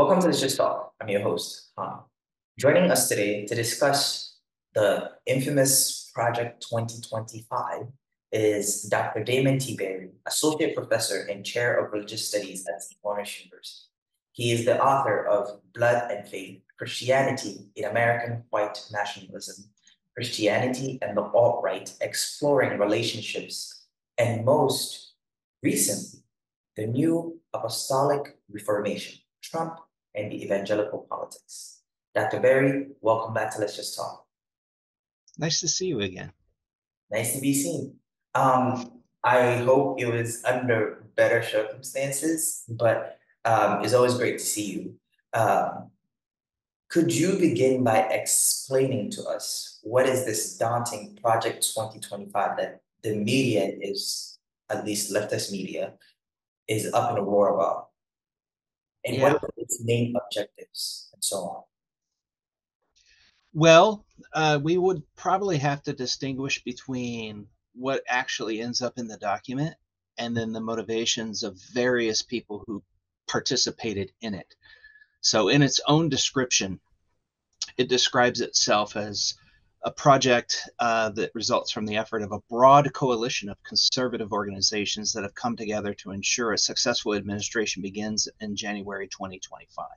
Welcome to the Just Talk. I'm your host, Han. Joining us today to discuss the infamous Project 2025 is Dr. Damon T. Associate Professor and Chair of Religious Studies at St. Monash University. He is the author of Blood and Faith, Christianity in American White Nationalism, Christianity and the Alt-Right, Exploring Relationships, and most recently, the New Apostolic Reformation, Trump and the evangelical politics. Dr. Berry, welcome back to Let's Just Talk. Nice to see you again. Nice to be seen. I hope it was under better circumstances, but it's always great to see you. Could you begin by explaining to us what is this daunting Project 2025 that the media is, at least leftist media, is up in a roar about? And what Yeah. are its main objectives and so on? Well, we would probably have to distinguish between what actually ends up in the document and then the motivations of various people who participated in it. So in its own description, it describes itself as a project that results from the effort of a broad coalition of conservative organizations that have come together to ensure a successful administration begins in January 2025.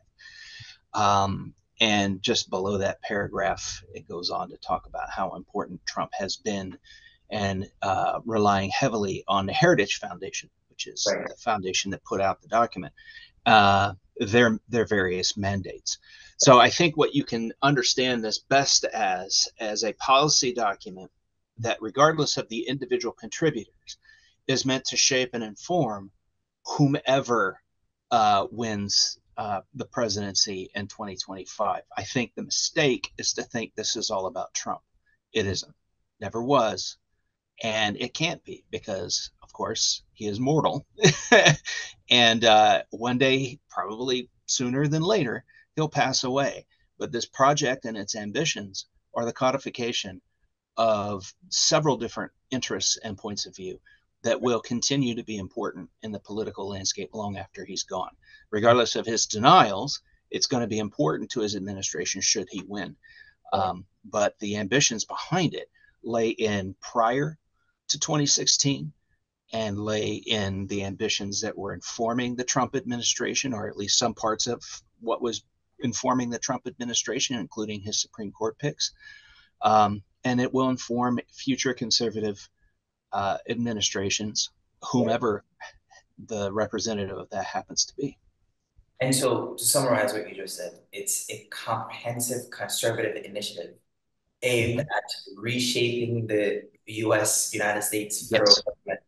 And just below that paragraph, it goes on to talk about how important Trump has been and relying heavily on the Heritage Foundation, which is Right. the foundation that put out the document, their various mandates. So I think what you can understand this best as a policy document that, regardless of the individual contributors, is meant to shape and inform whomever wins the presidency in 2025. I think the mistake is to think this is all about Trump. It isn't. Never was. And it can't be because, of course, he is mortal. And one day, probably sooner than later, he'll pass away. But this project and its ambitions are the codification of several different interests and points of view that will continue to be important in the political landscape long after he's gone. Regardless of his denials, it's going to be important to his administration should he win. But the ambitions behind it lay in prior to 2016 and lay in the ambitions that were informing the Trump administration, or at least some parts of what was informing the Trump administration, including his Supreme Court picks. And it will inform future conservative administrations, whomever the representative of that happens to be. And so, to summarize what you just said, it's a comprehensive conservative initiative aimed at reshaping the United States federal Yes. government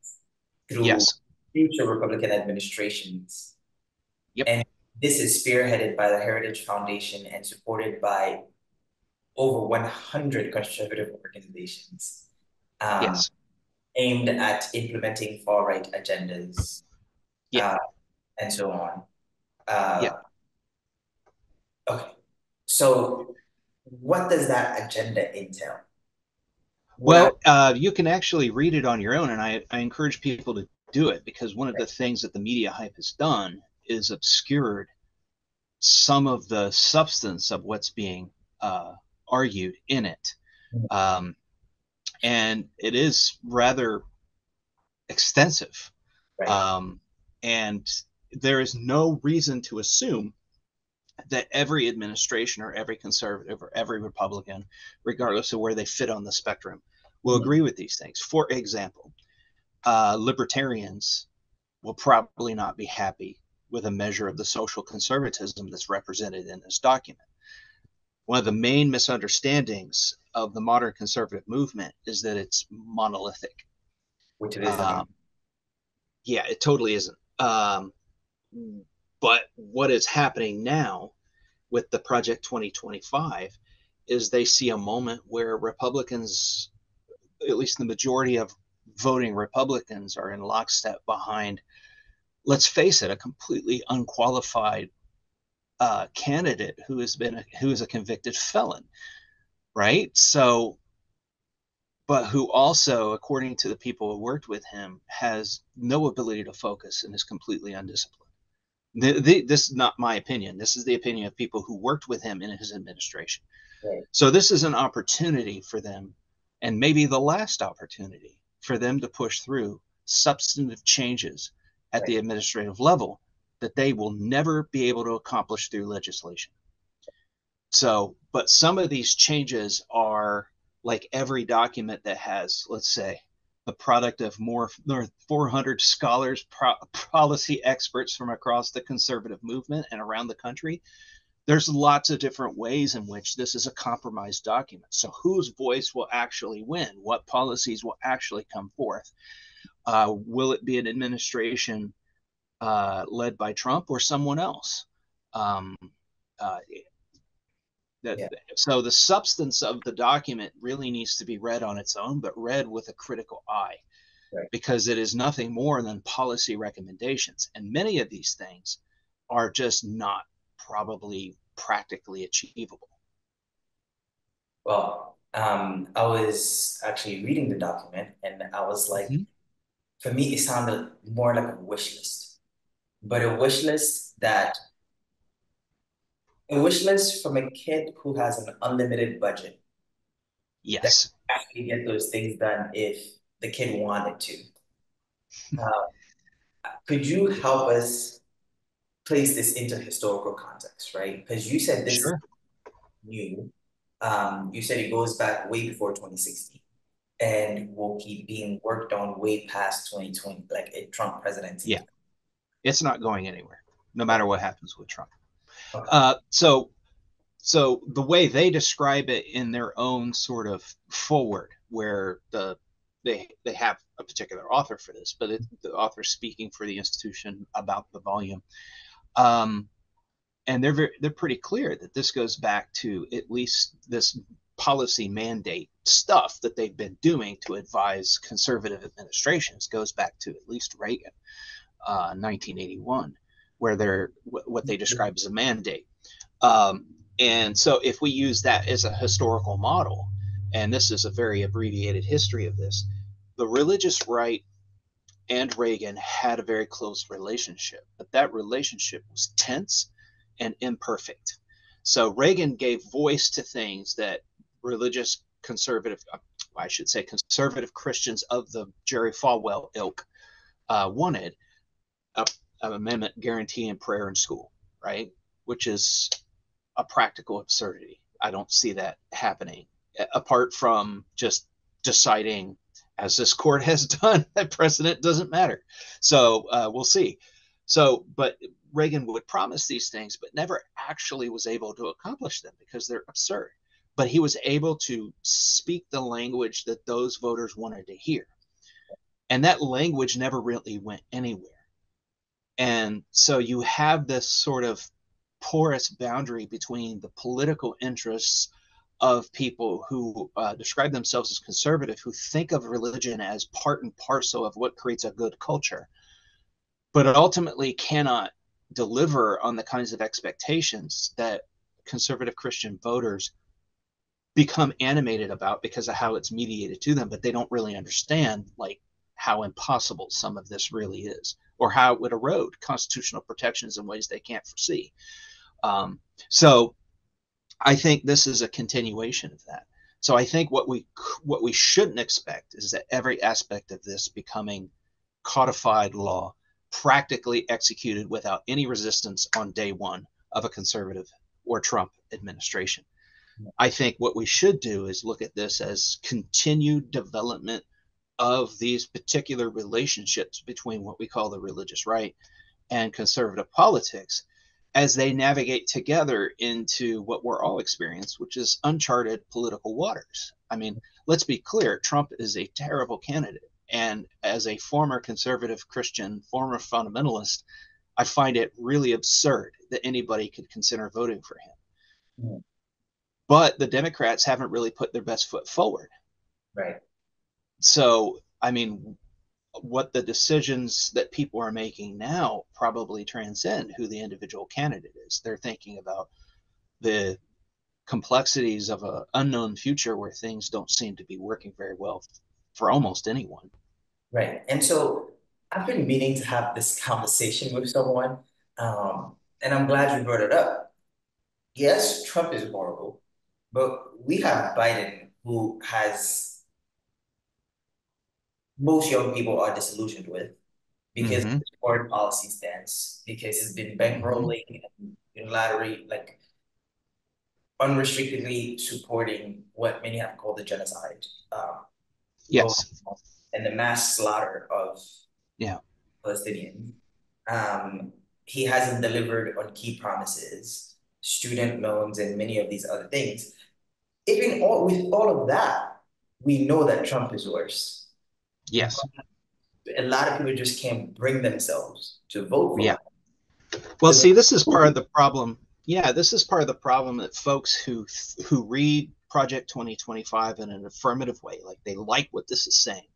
through Yes. future Republican administrations. Yep. And this is spearheaded by the Heritage Foundation and supported by over 100 conservative organizations Yes. aimed at implementing far-right agendas Yeah. and so on. Yeah. Okay, so what does that agenda entail? Well, you can actually read it on your own, and I encourage people to do it because one of the things that the media hype has done is obscured some of the substance of what's being argued in it. And it is rather extensive. Right. And there is no reason to assume that every administration or every conservative or every Republican, regardless of where they fit on the spectrum, will agree with these things. For example, libertarians will probably not be happy with a measure of the social conservatism that's represented in this document. One of the main misunderstandings of the modern conservative movement is that it's monolithic. Which it isn't. Yeah, it totally isn't. But what is happening now with the Project 2025 is they see a moment where Republicans, at least the majority of voting Republicans, are in lockstep behind, let's face it, a completely unqualified candidate who is a convicted felon, right? So, but who also, according to the people who worked with him, has no ability to focus and is completely undisciplined. This is not my opinion. This is the opinion of people who worked with him in his administration. Right, So this is an opportunity for them, and maybe the last opportunity for them to push through substantive changes at right. the administrative level that they will never be able to accomplish through legislation. So, but some of these changes are like every document that has, let's say, the product of more than 400 scholars, policy experts from across the conservative movement and around the country. There's lots of different ways in which this is a compromised document. So, whose voice will actually win? What policies will actually come forth? Will it be an administration led by Trump or someone else? Um, uh, that Yeah, so the substance of the document really needs to be read on its own, but read with a critical eye, right. because it is nothing more than policy recommendations, and many of these things are just not probably practically achievable. Well, I was actually reading the document and I was like, Mm-hmm. for me, it sounded more like a wish list, but a wish list from a kid who has an unlimited budget that Yes, can actually get those things done if the kid wanted to. Uh, could you help us place this into historical context, right? Because you said this is sure. new. You said it goes back way before 2016 and will keep being worked on way past 2020, like a Trump presidency. Yeah, it's not going anywhere, no Okay. matter what happens with Trump. Okay. So the way they describe it in their own sort of forward, where they have a particular author for this, but the author speaking for the institution about the volume, um, and they're pretty clear that this goes back to at least this policy mandate stuff that they've been doing to advise conservative administrations goes back to at least Reagan, 1981, where they're what they describe as a mandate. Um, and so if we use that as a historical model, and this is a very abbreviated history of this, the religious right and Reagan had a very close relationship, but that relationship was tense and imperfect. So Reagan gave voice to things that religious conservative, I should say, conservative Christians of the Jerry Falwell ilk wanted, a, an amendment guaranteeing prayer in school, right? Which is a practical absurdity. I don't see that happening apart from just deciding, as this court has done, that precedent doesn't matter. So we'll see. So, but Reagan would promise these things, but never actually was able to accomplish them because they're absurd. But he was able to speak the language that those voters wanted to hear. And that language never really went anywhere. And so you have this sort of porous boundary between the political interests of people who describe themselves as conservative, who think of religion as part and parcel of what creates a good culture, but it ultimately cannot deliver on the kinds of expectations that conservative Christian voters become animated about because of how it's mediated to them, but they don't really understand like how impossible some of this really is, or how it would erode constitutional protections in ways they can't foresee. Um, so I think this is a continuation of that. So I think what we shouldn't expect is that every aspect of this becoming codified law, practically executed without any resistance on day one of a conservative or Trump administration. I think what we should do is look at this as continued development of these particular relationships between what we call the religious right and conservative politics as they navigate together into what we're all experiencing, which is uncharted political waters. I mean, let's be clear, Trump is a terrible candidate. And as a former conservative Christian, former fundamentalist, I find it really absurd that anybody could consider voting for him. Mhm. But the Democrats haven't really put their best foot forward. Right. So, I mean, what the decisions that people are making now probably transcend who the individual candidate is. They're thinking about the complexities of an unknown future where things don't seem to be working very well for almost anyone. Right. And so I've been meaning to have this conversation with someone. And I'm glad you brought it up. Yes, Trump is horrible, but we have Biden, who has most young people are disillusioned with because of Mm-hmm. his foreign policy stance, because he's been Mm-hmm. bankrolling and unilaterally, like unrestrictedly supporting what many have called the genocide, going Yes. on, and the mass slaughter of Yeah. Palestinians. Um, he hasn't delivered on key promises, student loans, and many of these other things. Even all, with all of that, we know that Trump is worse. Yes. A lot of people just can't bring themselves to vote for Yeah. him. Well, So, see, this is part of the problem. Yeah, this is part of the problem that folks who read Project 2025 in an affirmative way, like they like what this is saying,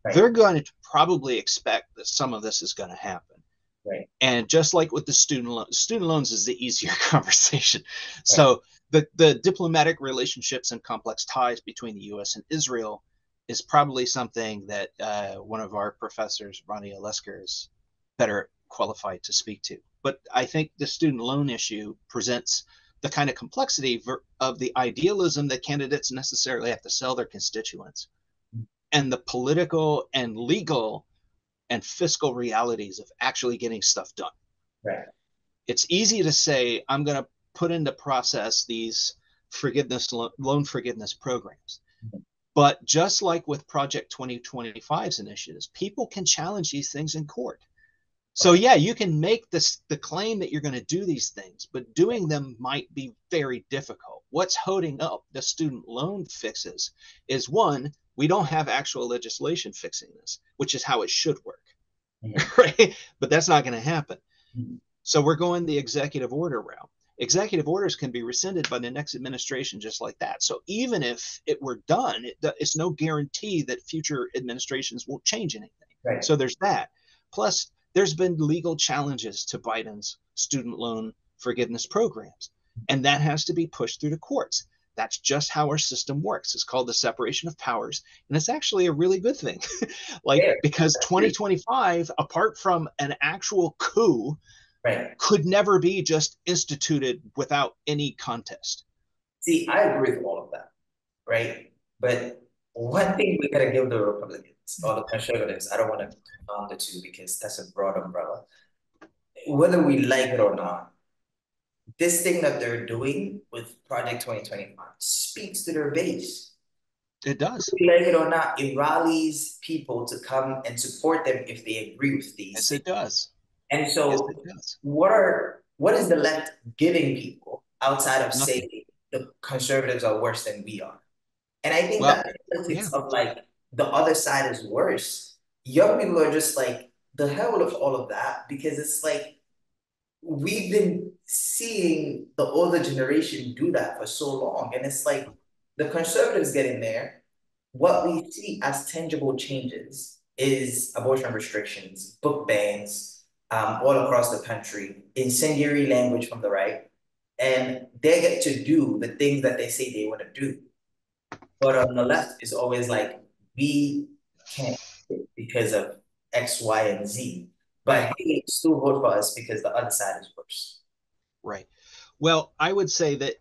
right, they're going to probably expect that some of this is going to happen. right, And just like with the student loans is the easier conversation. right. So the diplomatic relationships and complex ties between the U.S. and Israel is probably something that one of our professors, Ronnie Olesker, is better qualified to speak to. But I think the student loan issue presents the kind of complexity of the idealism that candidates necessarily have to sell their constituents and the political and legal and fiscal realities of actually getting stuff done. Right. It's easy to say, I'm going to put into process these loan forgiveness programs. But just like with Project 2025's initiatives, people can challenge these things in court. So Okay. yeah, you can make the claim that you're going to do these things, but doing them might be very difficult. What's holding up the student loan fixes is one, we don't have actual legislation fixing this, which is how it should work, Mhm. right? But that's not going to happen. Mhm. So we're going the executive order route. Executive orders can be rescinded by the next administration just like that. So even if it were done, it's no guarantee that future administrations won't change anything. Right. So there's that. Plus, there's been legal challenges to Biden's student loan forgiveness programs, and that has to be pushed through the courts. That's just how our system works. It's called the separation of powers, and it's actually a really good thing. Like, Yeah. because 2025, apart from an actual coup, Right. could never be just instituted without any contest. See, I agree with all of that, right? But one thing we gotta give the Republicans or the conservatives, I don't want to confound the two because that's a broad umbrella. Whether we like it or not, this thing that they're doing with Project 2025 speaks to their base. It does. We like it or not, it rallies people to come and support them if they agree with these Yes, things. it does. And Yes, so, it does. what is the left giving people outside of Nothing. saying the conservatives are worse than we are? And I think Well, that politics yeah, of like the other side is worse. Young people are just like the hell with all of that because it's like we've been seeing the older generation do that for so long. And it's like the conservatives get in there. What we see as tangible changes is abortion restrictions, book bans, all across the country, incendiary language from the right. And they get to do the things that they say they want to do. But on the left, it's always like, we can't because of X, Y, and Z. right, But hey, still vote for us because the other side is worse. right. Well, I would say that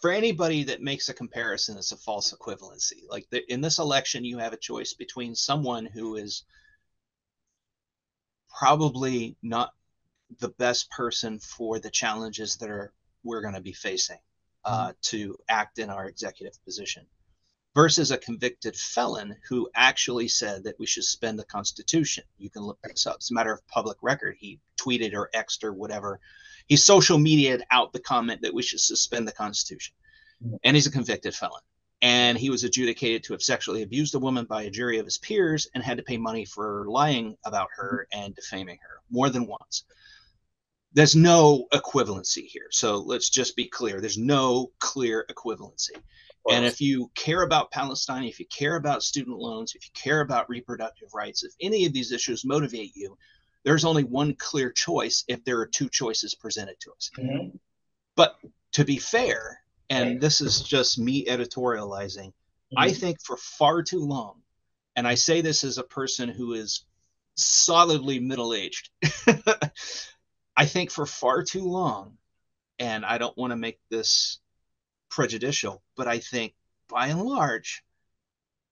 for anybody that makes a comparison, it's a false equivalency. Like in this election, you have a choice between someone who is probably not the best person for the challenges that are we're going to be facing to act in our executive position versus a convicted felon who actually said that we should suspend the Constitution. You can look this up. It's a matter of public record. He tweeted or X'd or whatever. He social mediated out the comment that we should suspend the Constitution. And he's a convicted felon. And he was adjudicated to have sexually abused a woman by a jury of his peers and had to pay money for lying about her and defaming her more than once. There's no equivalency here. So let's just be clear. There's no clear equivalency. Of And course. if you care about Palestine, if you care about student loans, if you care about reproductive rights, if any of these issues motivate you, there's only one clear choice if there are two choices presented to us. Mhm. But to be fair, and Right. this is just me editorializing, I Mhm. think for far too long, and I say this as a person who is solidly middle aged, I think for far too long, and I don't want to make this prejudicial, but I think by and large,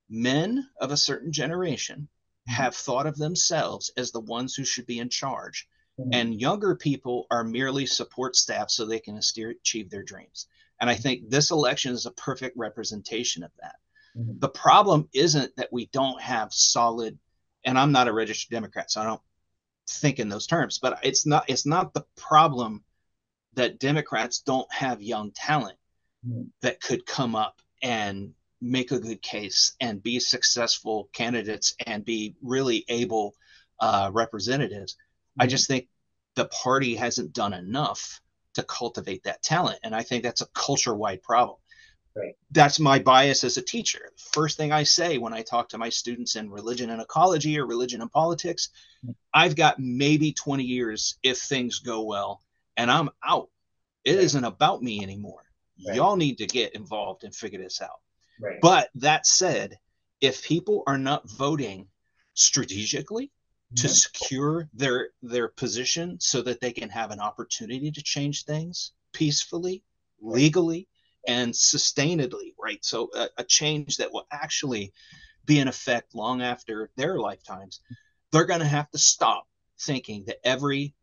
men of a certain generation Mhm. have thought of themselves as the ones who should be in charge, Mhm. and younger people are merely support staff so they can achieve their dreams. And I think this election is a perfect representation of that. Mhm. The problem isn't that we don't have solid, and I'm not a registered Democrat, so I don't think in those terms, but it's not the problem that Democrats don't have young talent Mhm. that could come up and make a good case and be successful candidates and be really able representatives. I Mhm. just think the party hasn't done enough to cultivate that talent. And I think that's a culture wide problem. Right. That's my bias as a teacher. First thing I say when I talk to my students in religion and ecology or religion and politics, Mhm. I've got maybe 20 years if things go well, and I'm out. It Right. isn't about me anymore. Right. Y'all need to get involved and figure this out. Right. But that said, if people are not voting strategically to Mhm. secure their position so that they can have an opportunity to change things peacefully, Right. legally, and sustainably, right? So a change that will actually be in effect long after their lifetimes, they're going to have to stop thinking that every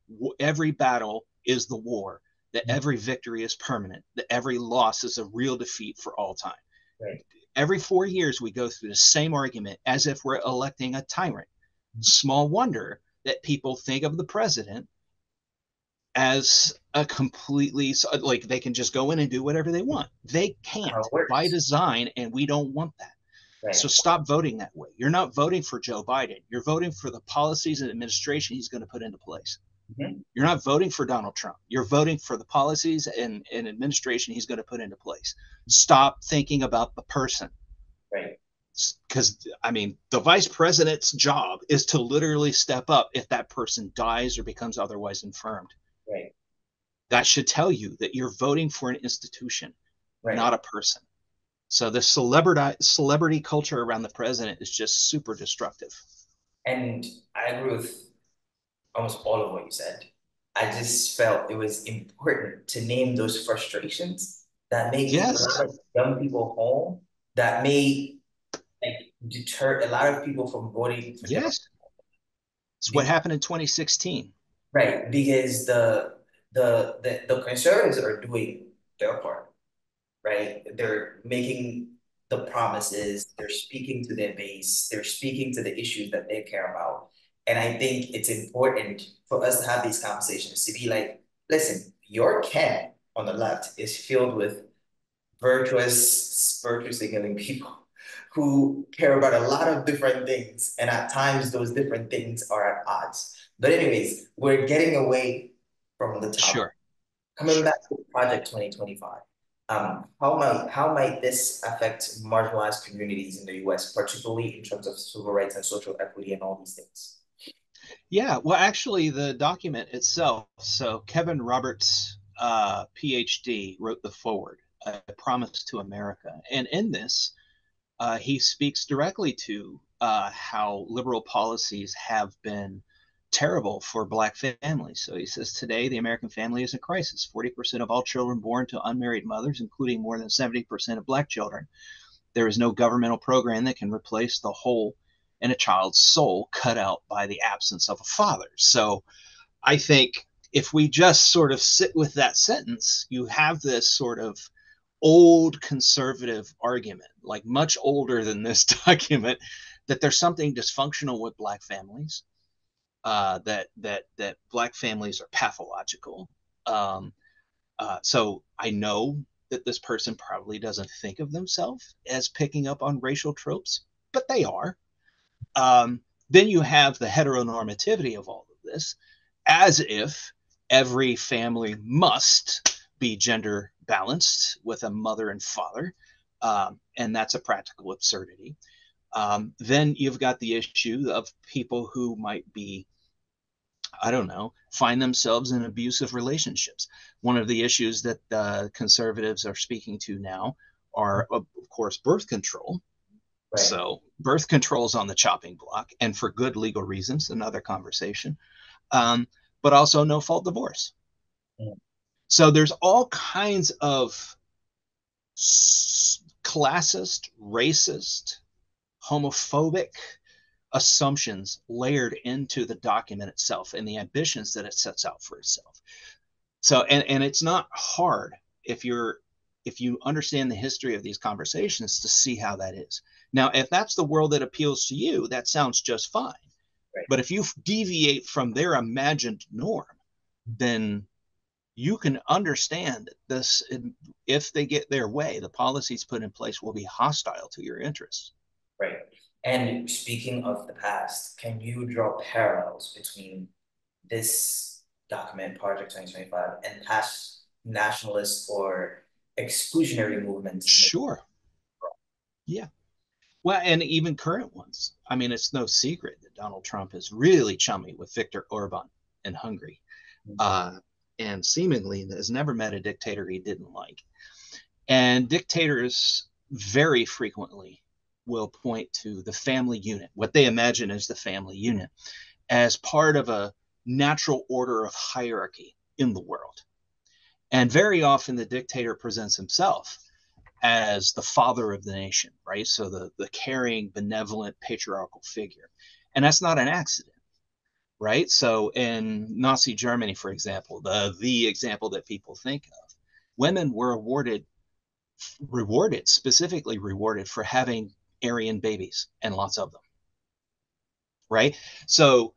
battle is the war, that Mhm. every victory is permanent, that every loss is a real defeat for all time. Right. Every 4 years, we go through the same argument as if we're electing a tyrant. Small wonder that people think of the president as a completely, like, they can just go in and do whatever they want. They How can't it by works. design, and we don't want that. So Right. stop voting that way. You're not voting for Joe Biden. You're voting for the policies and administration he's going to put into place. Mhm. You're not voting for Donald Trump. You're voting for the policies and administration he's going to put into place. Stop thinking about the person. Right. Because, I mean, the vice president's job is to literally step up if that person dies or becomes otherwise infirmed. Right. That should tell you that you're voting for an institution, Right. not a person. So the celebrity culture around the president is just super destructive. And I agree with almost all of what you said. I just felt it was important to name those frustrations that may keep a Yes, lot of young people home, that may like deter a lot of people from voting for Democrats. yes. It's what happened in 2016. Right, because the conservatives are doing their part, right? They're making the promises, they're speaking to their base, they're speaking to the issues that they care about. And I think it's important for us to have these conversations to be like, listen, your camp on the left is filled with virtuous signaling people who care about a lot of different things. And at times, those different things are at odds. But, anyways, we're getting away from the topic. Sure, Coming sure. back to Project 2025, how might this affect marginalized communities in the US, particularly in terms of civil rights and social equity and all these things? Yeah, well, actually, the document itself. So Kevin Roberts, PhD, wrote the foreword, "A Promise to America," and in this, he speaks directly to how liberal policies have been terrible for Black families. So he says today the American family is in crisis. 40% of all children born to unmarried mothers, including more than 70% of Black children. There is no governmental program that can replace the hole in a child's soul cut out by the absence of a father. So I think if we just sort of sit with that sentence, you have this sort of old conservative argument, like much older than this document, that there's something dysfunctional with Black families, that Black families are pathological. Um, so I know that this person probably doesn't think of themselves as picking up on racial tropes, but they are. Then you have the heteronormativity of all of this, as if every family must be gender balanced with a mother and father, and that's a practical absurdity. Then you've got the issue of people who might be, I don't know, find themselves in abusive relationships. One of the issues that conservatives are speaking to now are, of course, birth control. Right. So birth control is on the chopping block, and for good legal reasons, another conversation. Um, but also no fault divorce. Mm. So there's all kinds of classist, racist, homophobic assumptions layered into the document itself and the ambitions that it sets out for itself. So, and it's not hard if you understand the history of these conversations to see how that is. Now, if that's the world that appeals to you, that sounds just fine. Right. But if you deviate from their imagined norm, then you can understand this. If they get their way, the policies put in place will be hostile to your interests. Right. And speaking of the past, can you draw parallels between this document, Project 2025, and past nationalist or exclusionary movements in the Sure. Yeah. Well, and even current ones. I mean, it's no secret that Donald Trump is really chummy with Viktor Orban in Hungary, uh, and seemingly has never met a dictator he didn't like. And dictators very frequently will point to the family unit, what they imagine as the family unit, as part of a natural order of hierarchy in the world. And very often the dictator presents himself as the father of the nation, right? So the caring, benevolent, patriarchal figure. And that's not an accident, right? So in Nazi Germany, for example, the example that people think of, women were specifically rewarded for having Aryan babies and lots of them, right? So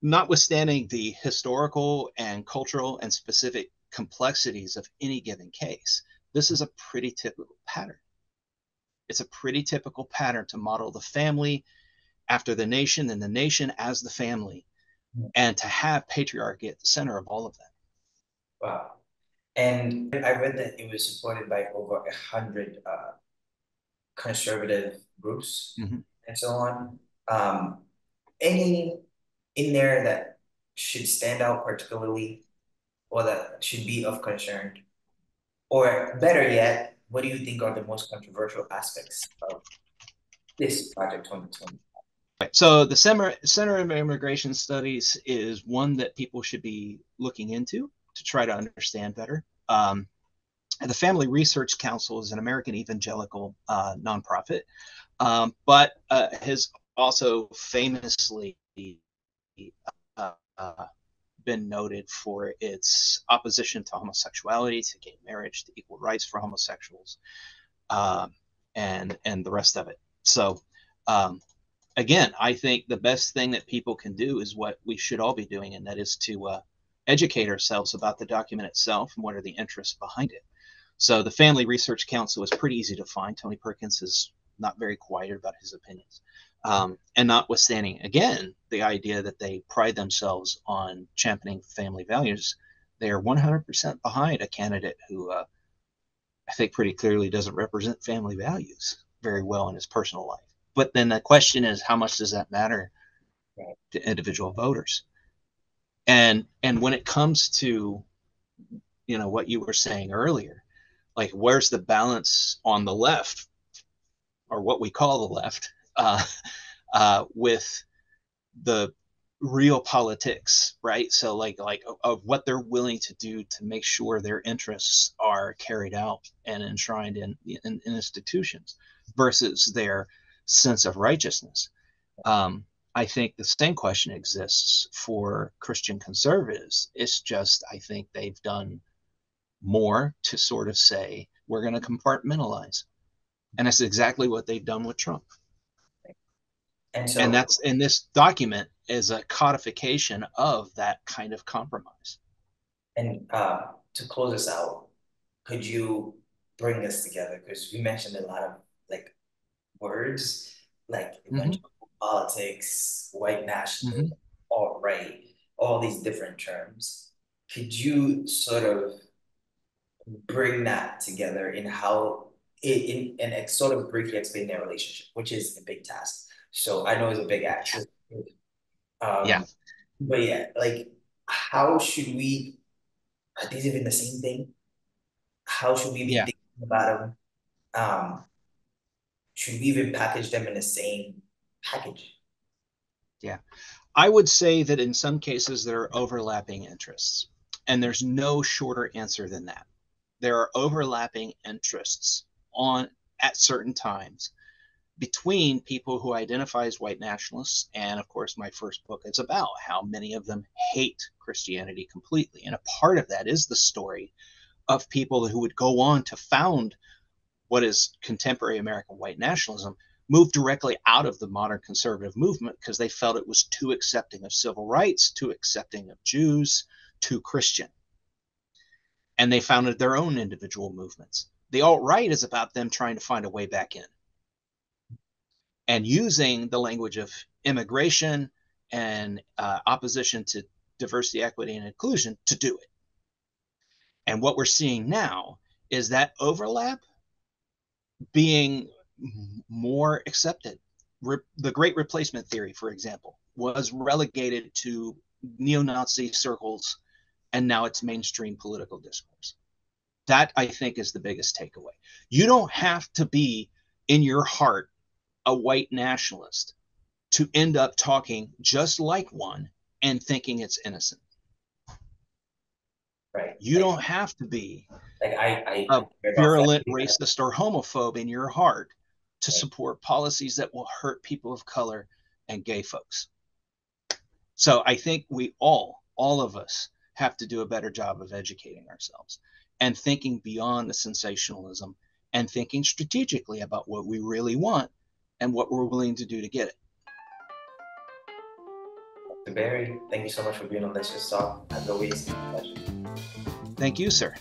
notwithstanding the historical and cultural and specific complexities of any given case, this is a pretty typical pattern. It's a pretty typical pattern to model the family after the nation and the nation as the family, and to have patriarchy at the center of all of that. Wow. And I read that it was supported by over 100 conservative groups Mm-hmm. and so on. Any in there that should stand out particularly or that should be of concern? Or better yet, what do you think are the most controversial aspects of this Project 2020? Right. So the Center of Immigration Studies is one that people should be looking into to try to understand better. The Family Research Council is an American evangelical nonprofit, but has also famously uh, uh, been noted for its opposition to homosexuality, to gay marriage, to equal rights for homosexuals, um, and the rest of it. So um, again, I think the best thing that people can do is what we should all be doing, and that is to educate ourselves about the document itself and what are the interests behind it. So the Family Research Council is pretty easy to find. Tony Perkins is not very quiet about his opinions. And notwithstanding, again, the idea that they pride themselves on championing family values, they are 100% behind a candidate who I think pretty clearly doesn't represent family values very well in his personal life. But then the question is, how much does that matter to individual voters? And when it comes to what you were saying earlier, like where's the balance on the left, or what we call the left, with the real politics, right? So like of what they're willing to do to make sure their interests are carried out and enshrined in institutions versus their sense of righteousness. I think the same question exists for Christian conservatives. It's just, I think they've done more to sort of say, we're going to compartmentalize. And that's exactly what they've done with Trump. And And so, that's in this document is a codification of that kind of compromise. and to close us out, could you bring us together? Because we mentioned a lot of like words, like Mm-hmm. evangelical politics, white Mm-hmm. nationalism, alt right, all these different terms. Could you sort of bring that together in how and sort of briefly explain their relationship, which is a big task. So I know it's a big act. Yeah. Um, but yeah, like how should we, are these even the same thing? How should we be Yeah. thinking about them? Should we even package them in the same package? Yeah. I would say that in some cases there are overlapping interests, and there's no shorter answer than that. There are overlapping interests on at certain times between people who identify as white nationalists. And of course, my first book is about how many of them hate Christianity completely. And a part of that is the story of people who would go on to found what is contemporary American white nationalism, moved directly out of the modern conservative movement because they felt it was too accepting of civil rights, too accepting of Jews, too Christian. And they founded their own individual movements. The alt-right is about them trying to find a way back in and using the language of immigration and opposition to diversity, equity, and inclusion to do it. And what we're seeing now is that overlap being more accepted. The Great Replacement theory, for example, was relegated to neo-Nazi circles, and now it's mainstream political discourse. That, I think, is the biggest takeaway. You don't have to be, in your heart, a white nationalist to end up talking just like one and thinking it's innocent. Right. You don't have to be Like a hear about virulent family that- racist or homophobe in your heart to support policies that will hurt people of color and gay folks. So I think we all of us have to do a better job of educating ourselves and thinking beyond the sensationalism and thinking strategically about what we really want and what we're willing to do to get it. Dr. Barry, thank you so much for being on Let's Just Talk. As always, pleasure. Thank you, sir.